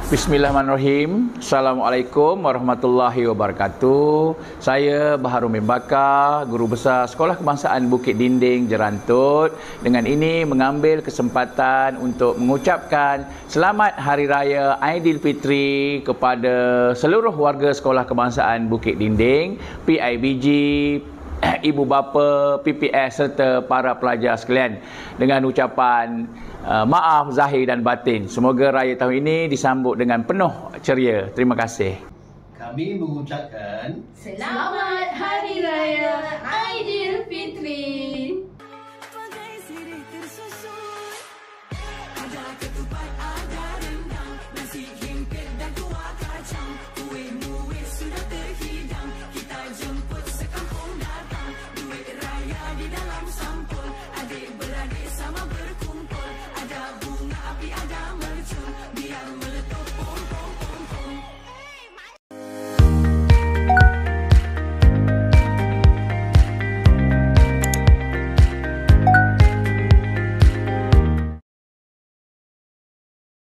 Bismillahirrahmanirrahim. Assalamualaikum warahmatullahi wabarakatuh. Saya Baharul Bin Bakar, Guru Besar Sekolah Kebangsaan Bukit Dinding, Jerantut. Dengan ini mengambil kesempatan untuk mengucapkan Selamat Hari Raya Aidilfitri kepada seluruh warga Sekolah Kebangsaan Bukit Dinding, PIBG, ibu bapa, PPS serta para pelajar sekalian, dengan ucapan maaf zahir dan batin. Semoga raya tahun ini disambut dengan penuh ceria. Terima kasih. Kami mengucapkan Selamat